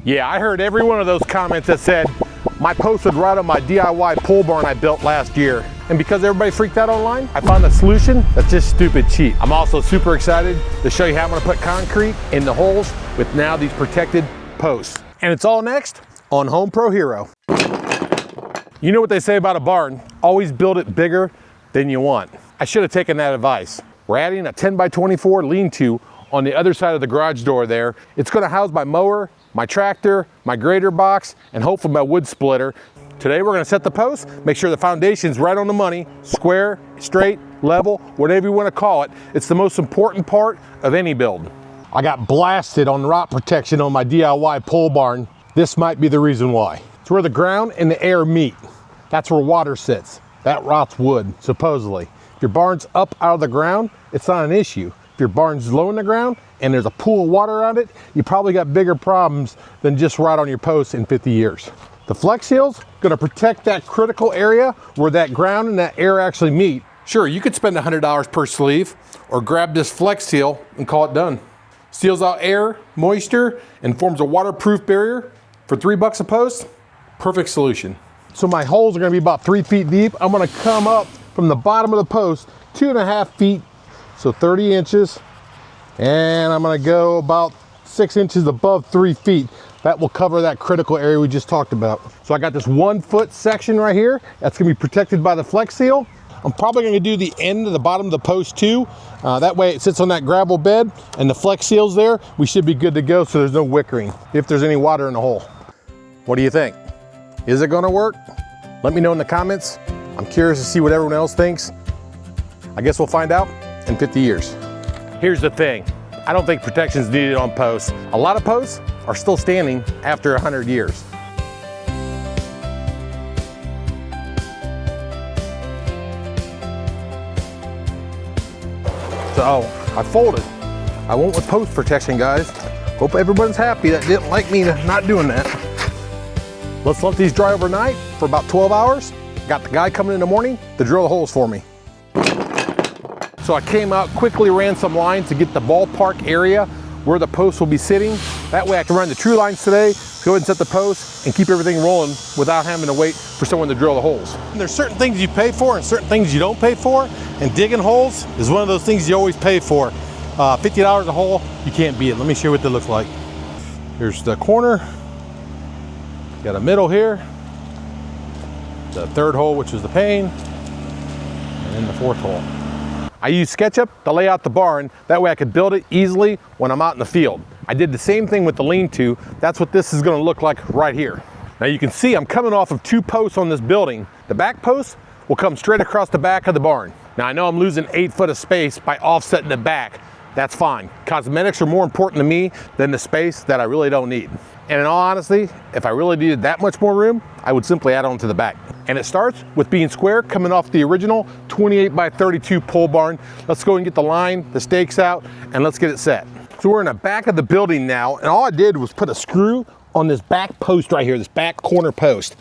Yeah, I heard every one of those comments that said my post would ride on my DIY pole barn I built last year. And because everybody freaked out online, I found a solution that's just stupid cheap. I'm also super excited to show you how I'm gonna put concrete in the holes with now these protected posts. And it's all next on HomePro Hero. You know what they say about a barn, always build it bigger than you want. I should have taken that advice. We're adding a 10x24 lean-to on the other side of the garage door there. It's gonna house my mower, my tractor, my grader box, and hopefully my wood splitter. Today we're gonna set the post, make sure the foundation's right on the money, square, straight, level, whatever you wanna call it. It's the most important part of any build. I got blasted on rot protection on my DIY pole barn. This might be the reason why. It's where the ground and the air meet. That's where water sits. That rots wood, supposedly. If your barn's up out of the ground, it's not an issue. If your barn's low in the ground and there's a pool of water around it, you probably got bigger problems than just rot on your post in 50 years. The Flex Seal's gonna protect that critical area where that ground and that air actually meet. Sure, you could spend $100 per sleeve or grab this Flex Seal and call it done. Seals out air, moisture, and forms a waterproof barrier for $3 a post. Perfect solution. So my holes are gonna be about 3 feet deep. I'm gonna come up from the bottom of the post 2.5 feet, so 30 inches. And I'm gonna go about 6 inches above 3 feet. That will cover that critical area we just talked about. So I got this 1 foot section right here. That's gonna be protected by the Flex Seal. I'm probably gonna do the end of the bottom of the post too. That way it sits on that gravel bed and the Flex Seal's there. We should be good to go so there's no wickering if there's any water in the hole. What do you think? Is it gonna work? Let me know in the comments. I'm curious to see what everyone else thinks. I guess we'll find out in 50 years. Here's the thing. I don't think protection is needed on posts. A lot of posts are still standing after 100 years. So I folded. I went with post protection, guys. Hope everyone's happy that didn't like me not doing that. Let's let these dry overnight for about 12 hours. Got the guy coming in the morning to drill the holes for me. So I came out, quickly ran some lines to get the ballpark area where the post will be sitting. That way I can run the true lines today, go ahead and set the post, and keep everything rolling without having to wait for someone to drill the holes. And there's certain things you pay for and certain things you don't pay for, and digging holes is one of those things you always pay for. $50 a hole, you can't beat it. Let me show you what that looks like. Here's the corner. Got a middle here. The third hole, which is the pane, and then the fourth hole. I use SketchUp to lay out the barn. That way I could build it easily when I'm out in the field. I did the same thing with the lean-to. That's what this is gonna look like right here. Now you can see I'm coming off of 2 posts on this building. The back post will come straight across the back of the barn. Now I know I'm losing 8 foot of space by offsetting the back. That's fine. Cosmetics are more important to me than the space that I really don't need. And in all honesty, if I really needed that much more room, I would simply add on to the back. And it starts with being square, coming off the original 28x32 pole barn. Let's go and get the line, the stakes out, and let's get it set. So we're in the back of the building now, and all I did was put a screw on this back post right here, this back corner post.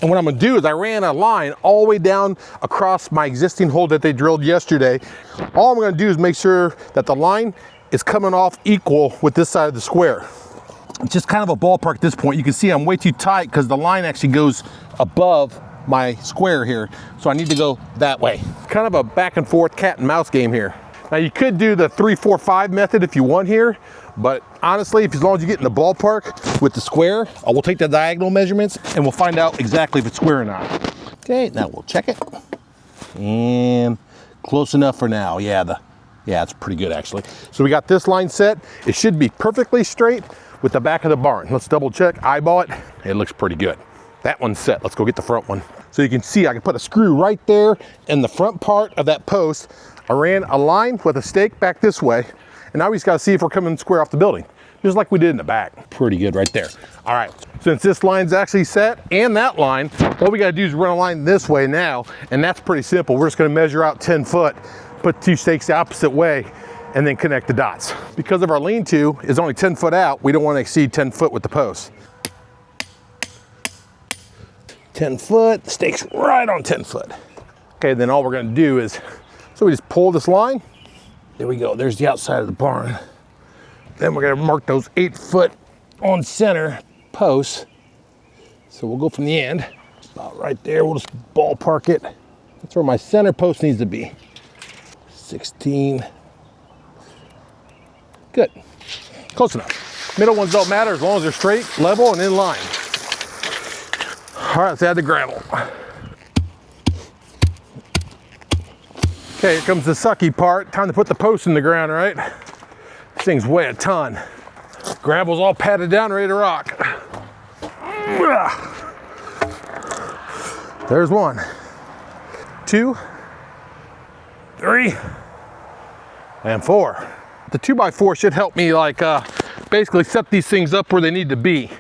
And what I'm gonna do is I ran a line all the way down across my existing hole that they drilled yesterday. All I'm gonna do is make sure that the line is coming off equal with this side of the square. It's just kind of a ballpark at this point. You can see I'm way too tight because the line actually goes above my square here. So I need to go that way. Kind of a back and forth cat and mouse game here. Now you could do the 3-4-5 method if you want here, but honestly, as long as you get in the ballpark with the square, I will take the diagonal measurements and we'll find out exactly if it's square or not. Okay, now we'll check it. And close enough for now. Yeah, it's pretty good actually. So we got this line set. It should be perfectly straight with the back of the barn. Let's double check, eyeball it. It looks pretty good. That one's set. Let's go get the front one. So you can see I can put a screw right there in the front part of that post. I ran a line with a stake back this way, and now we just gotta see if we're coming square off the building, just like we did in the back. Pretty good right there. All right, since this line's actually set and that line, all we gotta do is run a line this way now, and that's pretty simple. We're just gonna measure out 10 foot, put 2 stakes the opposite way, and then connect the dots. Because of our lean-to is only 10 foot out, we don't want to exceed 10 foot with the post. 10 foot, the stake's right on 10 foot. Okay, then all we're gonna do is, so we just pull this line. There we go, there's the outside of the barn. Then we're gonna mark those 8 foot on center posts. So we'll go from the end, about right there. We'll just ballpark it. That's where my center post needs to be. 16. Good. Close enough. Middle ones don't matter as long as they're straight, level, and in line. All right, let's add the gravel. Okay, here comes the sucky part. Time to put the post in the ground, right? This thing's weigh a ton. Gravel's all patted down, ready to rock. There's 1, 2, 3, and 4. The 2x4 should help me like basically set these things up where they need to be.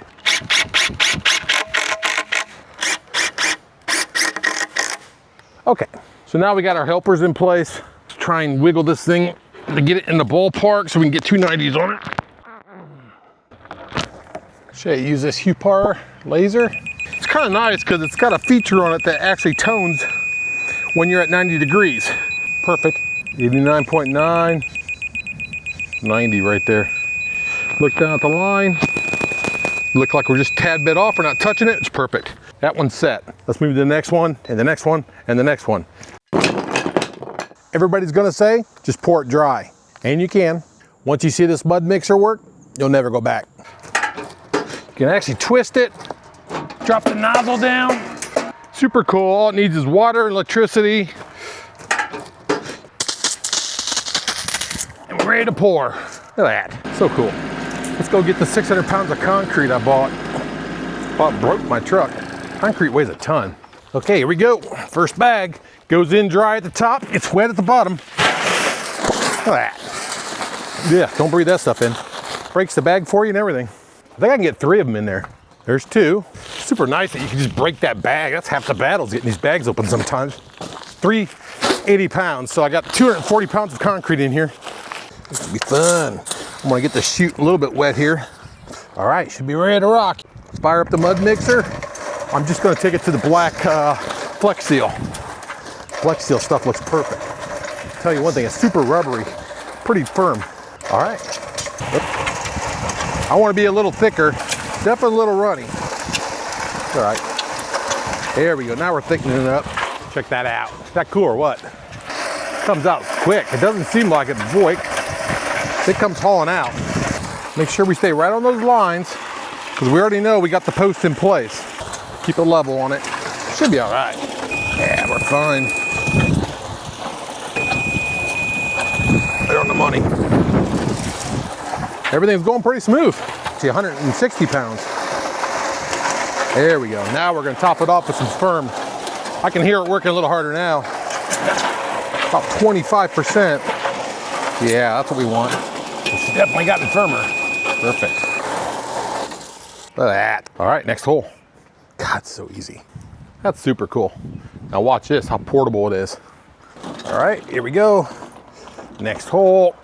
Okay, so now we got our helpers in place. Let's try and wiggle this thing to get it in the ballpark so we can get 290s on it. Should I use this Huepar laser? It's kind of nice because it's got a feature on it that actually tones when you're at 90 degrees. Perfect. 89.9, 90 right there. Look down at the line. Look like we're just a tad bit off. We're not touching it. It's perfect. That one's set. Let's move to the next one, and the next one, and the next one. Everybody's gonna say, just pour it dry. And you can. Once you see this mud mixer work, you'll never go back. You can actually twist it, drop the nozzle down. Super cool. All it needs is water and electricity. And we're ready to pour. Look at that. So cool. Let's go get the 600 pounds of concrete I bought. Broke my truck. Concrete weighs a ton. Okay, here we go. First bag goes in dry at the top. It's wet at the bottom. Look at that. Yeah, don't breathe that stuff in. Breaks the bag for you and everything. I think I can get 3 of them in there. There's 2. Super nice that you can just break that bag. That's half the battle is getting these bags open sometimes. 3 80 pounds, so I got 240 pounds of concrete in here. This will be fun. I'm gonna get the chute a little bit wet here. All right, should be ready to rock. Fire up the mud mixer. I'm just gonna take it to the black Flex Seal. Flex Seal stuff looks perfect. I'll tell you one thing, it's super rubbery, pretty firm. All right. I want to be a little thicker, definitely a little runny. All right, there we go. Now we're thickening it up. Check that out. Is that cool or what? Comes out quick. It doesn't seem like it, boy. It comes hauling out. Make sure we stay right on those lines because we already know we got the post in place. Keep it level on it. Should be all right. Yeah, we're fine. Right on the money. Everything's going pretty smooth. See, 160 pounds. There we go. Now we're gonna top it off with some firm. I can hear it working a little harder now. About 25%. Yeah, that's what we want. It's definitely gotten firmer. Perfect. Look at that. All right, next hole. God, it's so easy. That's super cool. Now watch this, how portable it is. All right, here we go. Next hole.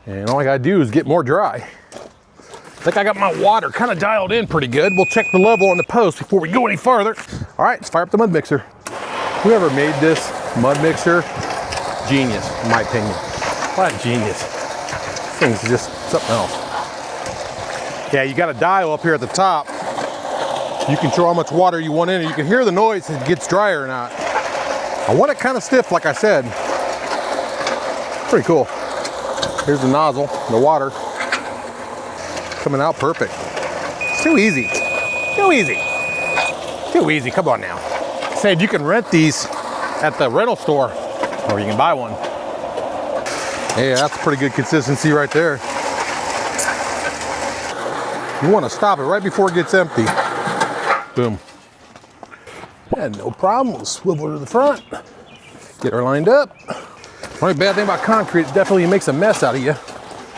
And all I gotta do is get more dry. I think I got my water kind of dialed in pretty good. We'll check the level on the post before we go any farther. All right, let's fire up the mud mixer. Whoever made this mud mixer, genius, in my opinion. What genius. This thing's just something else. Yeah, you got a dial up here at the top. You control how much water you want in it. You can hear the noise if it gets dry or not. I want it kind of stiff, like I said. Pretty cool. Here's the nozzle, the water. Coming out perfect. It's too easy. Too easy. Too easy, come on now. Said you can rent these at the rental store, or you can buy one. Yeah, that's a pretty good consistency right there. You want to stop it right before it gets empty. Boom. And no problem, we'll swivel to the front. Get her lined up. The only bad thing about concrete, it definitely makes a mess out of you.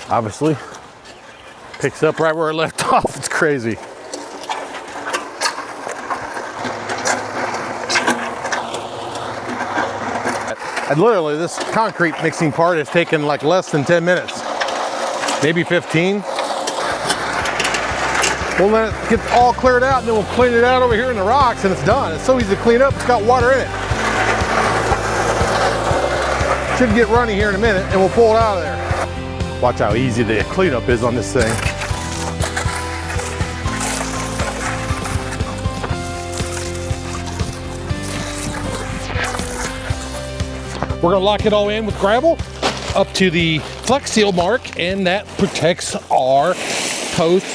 Obviously. Picks up right where it left off, it's crazy. And literally, this concrete mixing part has taken like less than 10 minutes. Maybe 15. We'll let it get all cleared out and then we'll clean it out over here in the rocks and it's done. It's so easy to clean up, it's got water in it. Should get runny here in a minute and we'll pull it out of there. Watch how easy the cleanup is on this thing. We're gonna lock it all in with gravel up to the Flex Seal mark, and that protects our post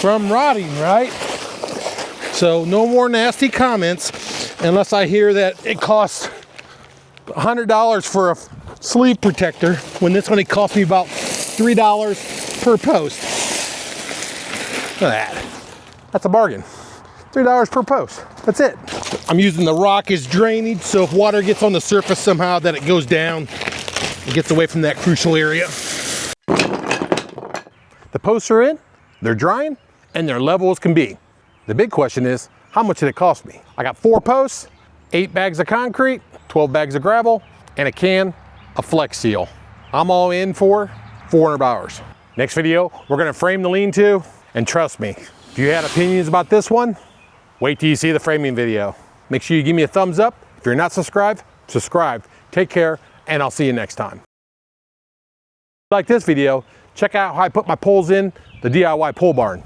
from rotting, right? So no more nasty comments unless I hear that it costs $100 for a sleeve protector when this only cost me about $3 per post. Look at that. That's a bargain. $3 per post. That's it. I'm using the rock as drainage, so if water gets on the surface somehow, that it goes down, it gets away from that crucial area. The posts are in, they're drying, and they're level as can be. The big question is, how much did it cost me? I got 4 posts, 8 bags of concrete, 12 bags of gravel, and a can of Flex Seal. I'm all in for $400. Next video, we're gonna frame the lean-to, and trust me, if you had opinions about this one, wait till you see the framing video. Make sure you give me a thumbs up. If you're not subscribed, subscribe. Take care, and I'll see you next time. If you like this video, check out how I put my poles in the DIY pole barn.